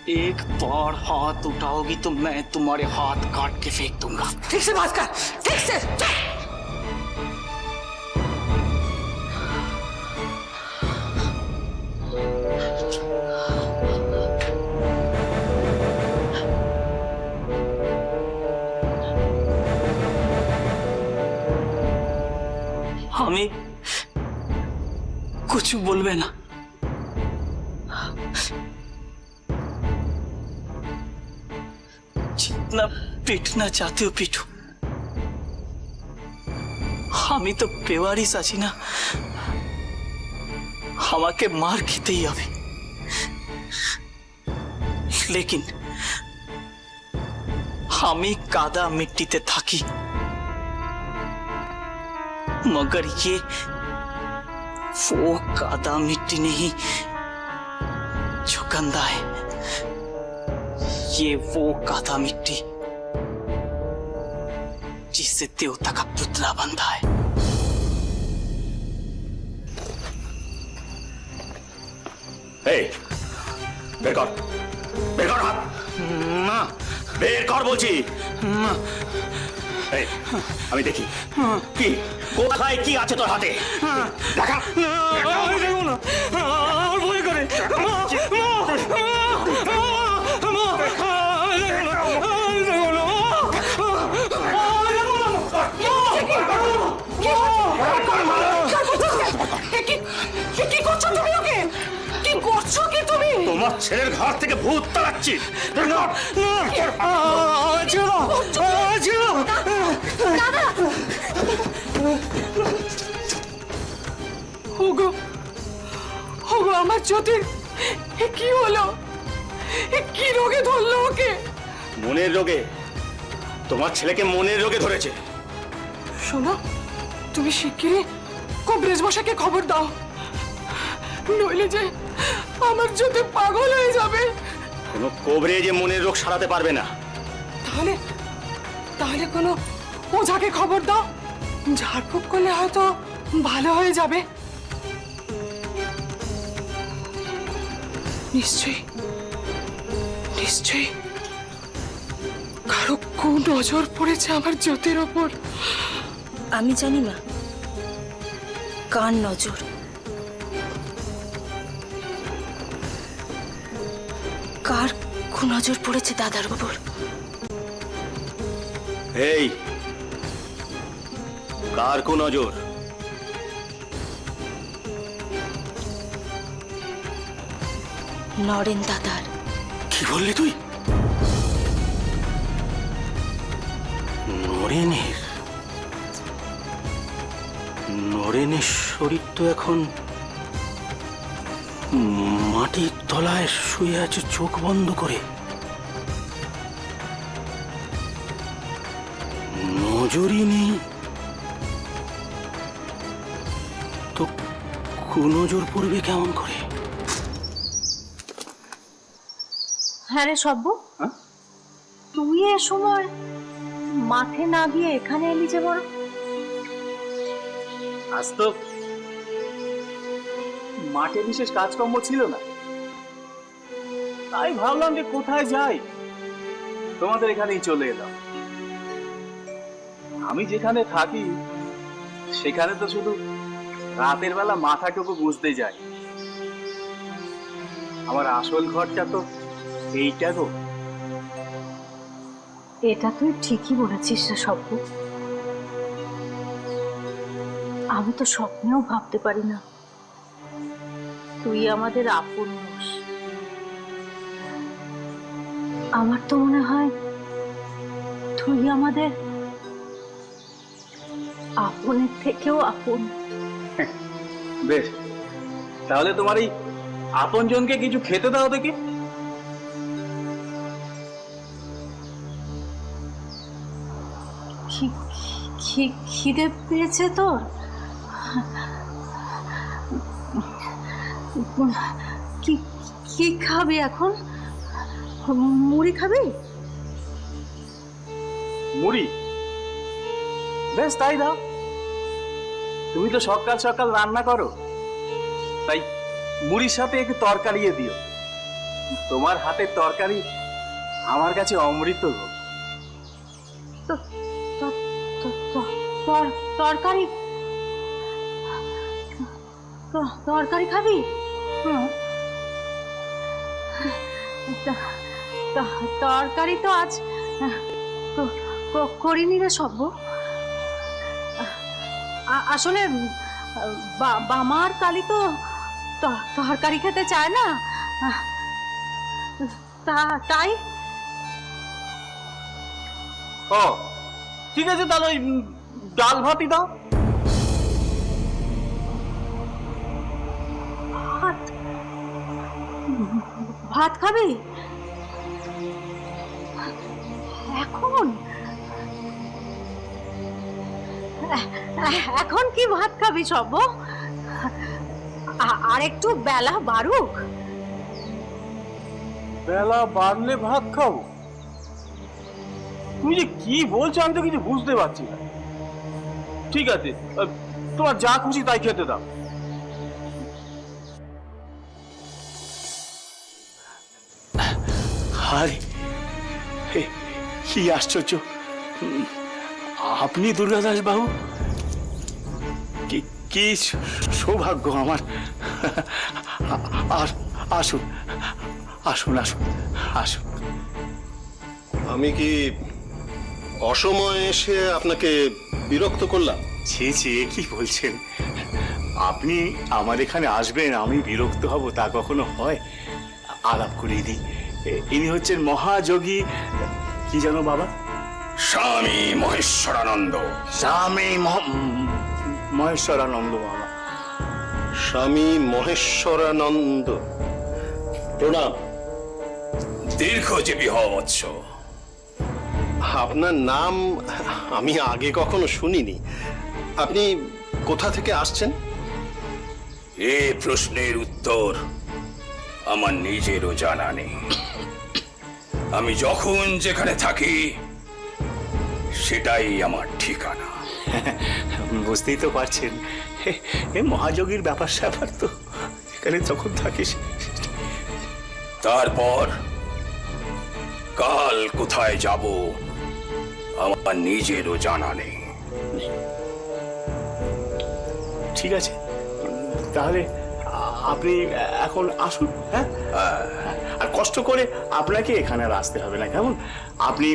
एक बार हाथ उठाओगी तो मैं तुम्हारे हाथ काट के फेंक दूंगा। ठीक से बात कर, ठीक से। हमें कुछ बोलबे ना। जितना पीटना चाहते हो पीटो। हमें तो बेवारिस आছি না, আমাকে মার খেতেই হবে। लेकिन हमें कादा मिट्टी थाकी, मगर ये वो कादा मिट्टी नहीं जो गंदा है। ये वो कादा मिट्टी जिससे देवता का पुतला बनता है। বের কর, বের কর হাত। না, বের কর বলছি। আমি দেখি কি কোথায় কি আছে তোর হাতে। দেখা। দেখো না, আমার ভয় করে। কি করছো তুমি ওকে? কি করছো কি তুমি? তোমার ছেলের ঘর থেকে ভূত তাড়াচ্ছি। ওগো, ওগো আমার জ্যোতির কি হলো? কি রোগে ধরলো ওকে? মনের রোগে। তোমার ছেলেকে মনের রোগে ধরেছে। শোনো, তুমি শিগগিরই কবরেজ মশাইকে খবর দাও, নইলে যে আমার জ্যোতি পাগল হয়ে যাবে। কোনো কবরেজে মনের রোগ সারাতে পারবে না। তাহলে তাহলে কোনো ওঝাকে খবর দাও, ঝাড়ফুঁক করলে হয়তো ভালো হয়ে যাবে। নিশ্চয়ই নিশ্চয়ই কারো কোন নজর পড়েছে আমার জ্যোতির ওপর। আমি জানি না কার নজর। কার নজর পড়েছে দাদার উপর? এই কার কো নজর? নরেন দাদার। কি বললি তুই? নরেনের? নরেনের শরীর তো এখন মাটির তলায় শুয়ে আছে চোখ বন্ধ করে। নজরই নেই তো কুনজর পড়বে কেমন করে? হ্যাঁ রে সব্য, তুই এ সময় মাঠে না গিয়ে এখানে এলি যে বড়? আজ তো মাঠে বিশেষ কাজকর্ম ছিল না, তাই ভাবলাম যে কোথায় যাই, তোমাদের এখানেই চলে এলাম। আমি যেখানে থাকি সেখানে তো শুধু রাতের বেলা মাথাটুকু বুঝতে যাই। আমার আসল ঘরটা তো এইটা গো। এটা তুই ঠিকই বলেছিস রে সব্য। আমি তো স্বপ্নেও ভাবতে পারি না তুই আমাদের আপন হোস। আমার তো মনে হয় তুই আমাদের আপনের থেকেও আপন। বেশ, তাহলে তোমার এই আপনজনকে কিছু খেতে দাও দেখি। খিদে পেয়েছে তোর? কি খাবি এখন? মুড়ি খাবি? মুড়ি? বেশ, তাই দাও। তুমি তো সকাল সকাল রান্না করো, তাই মুড়ির সাথে একটু তরকারি দিও। তোমার হাতের তরকারি আমার কাছে অমৃত গো। তো- তো- তরকারি তরকারি খাবি? তরকারি তো আজ করিনি রে সব্য। আসলে বামা আর কালী তো তরকারি খেতে চায় না, তাই। ও ঠিক আছে, তাহলে ওই ডাল ভাতই দাও। ভাত ভাত খাবি এখন? এখন কি ভাত খাবি সব? আর একটু বেলা বাড়ুক। বেলা বাড়লে ভাত খাবো? তুমি যে কি বলছো আমি তো কিছু বুঝতে পারছি না। ঠিক আছে, তোমার যা খুশি তাই খেতে দাও। আরে কি আশ্চর্য, আপনি দুর্গাদাস বাবু? কি সৌভাগ্য আমার। আসুন আসুন আসুন আসুন। আমি কি অসময়ে এসে আপনাকে বিরক্ত করলাম? ছি ছি, কি বলছেন? আপনি আমার এখানে আসবেন আমি বিরক্ত হব তা কখনো হয়? আলাপ করিয়ে দিই, ইনি হচ্ছেন মহাযোগী, কি জানো বাবা? স্বামী মহেশ্বরানন্দ। স্বামী মহেশ্বরানন্দ বাবা। স্বামী মহেশ্বরানন্দ, প্রণাম। দীর্ঘজীবী হওয়া বৎস। আপনার নাম আমি আগে কখনো শুনিনি। আপনি কোথা থেকে আসছেন? এ প্রশ্নের উত্তর আমার নিজেরও জানা নেই। আমি যখন যেখানে থাকি সেটাই আমার ঠিকানা। বুঝতেই তো পারছেন, এ মহাযোগীর ব্যাপার স্যাপার তো এখানে তখন থাকিস। তারপর কাল কোথায় যাব আমার নিজেরও জানা নেই। ঠিক আছে, তাহলে আপনি এখন আসুন। হ্যাঁ, আর কষ্ট করে আপনাকে এখানে আর আসতে হবে না, কেমন? আপনি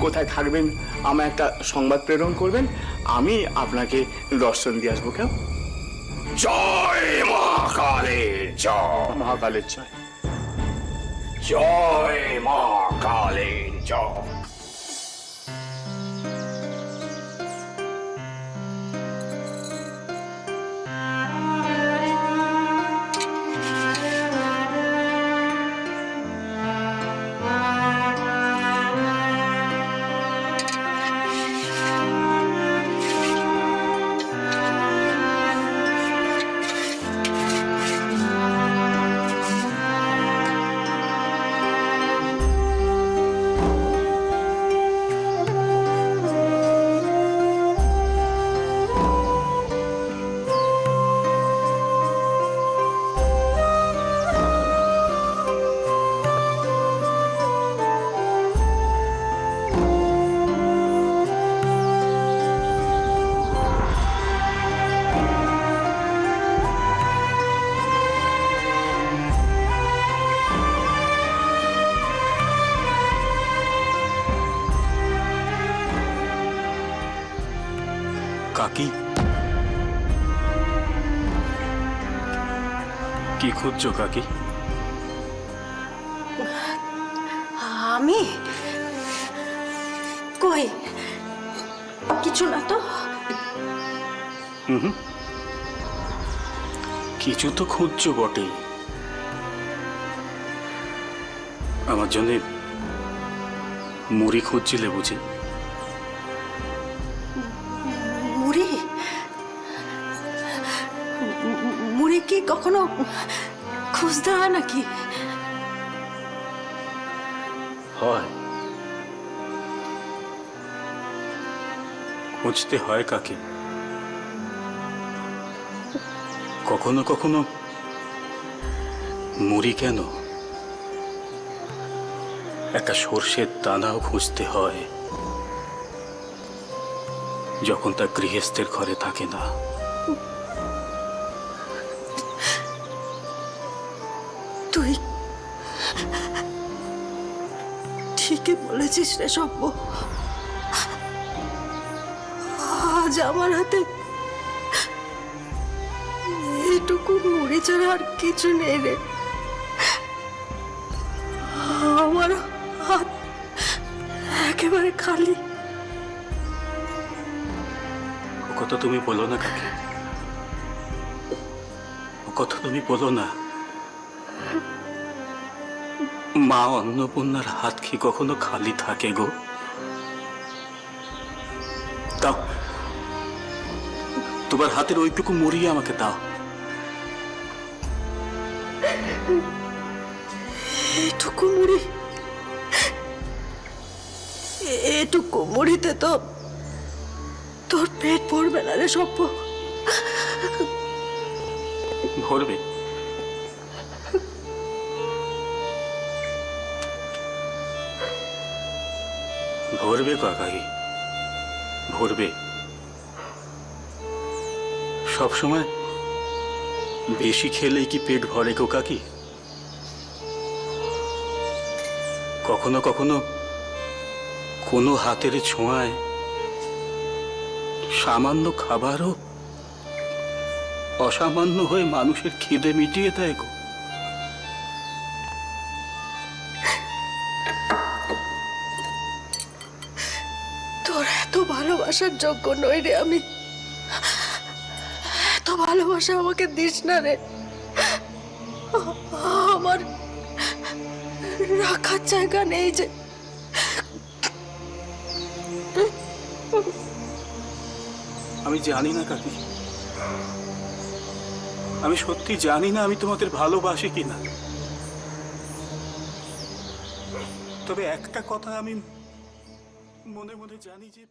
কোথায় থাকবেন আমায় একটা সংবাদ প্রেরণ করবেন, আমি আপনাকে দর্শন দিয়ে আসবো। কেমন? জয় মহাকালের জয়। মহাকালের জয়। জয় মহাকালের জয়। কাকি, কি খুঁজছো কাকি? আমি কই কিছু না তো। কিছু তো খুঁজছো বটেই। আমার জন্য মুড়ি খুঁজছিলে বুঝি? মুড়ি? মুড়ি কি কখনো খুঁজতে হয় নাকি? হয়, খুঁজতে হয় কাকি। কখনো কখনো মুড়ি কেন, একটা সর্ষের দানাও খুঁজতে হয় যখন তা গৃহস্থের ঘরে থাকে না। তুই ঠিকই বলেছিস রে সব্য। আজ আমার হাতে এটুকু মুড়ি ছাড়া আর কিছু নেই রে। আমার হাত একেবারে খালি। ও কথা তুমি বলো না কাকি, ও কথা তুমি বলো না। মা অন্নপূর্ণার হাত কি কখনো খালি থাকে গো? দাও, তোমার হাতের ওইটুকু মুড়ি আমাকে দাও। এটুকু মুড়ি, এটুকু মুড়িতে তো তোর পেট ভরবে না রে সব্য। ভরবে, ভরবে কাকাই, ভরবে। সবসময় বেশি খেলেই কি পেট ভরে গো কাকি? কখনো কখনো কোনো হাতের ছোঁয়ায় সামান্য খাবারও অসামান্য হয়ে মানুষের খিদে মিটিয়ে দেয় গো। তোর এত ভালোবাসার যোগ্য নই রে আমি। এত ভালোবাসা আমাকে দিস না রে। আমার রাখার জায়গা নেই যে। আমি জানি না কাকি, আমি সত্যি জানি না আমি তোমাদের ভালোবাসি কিনা। তবে একটা কথা আমি মনে মনে জানি যে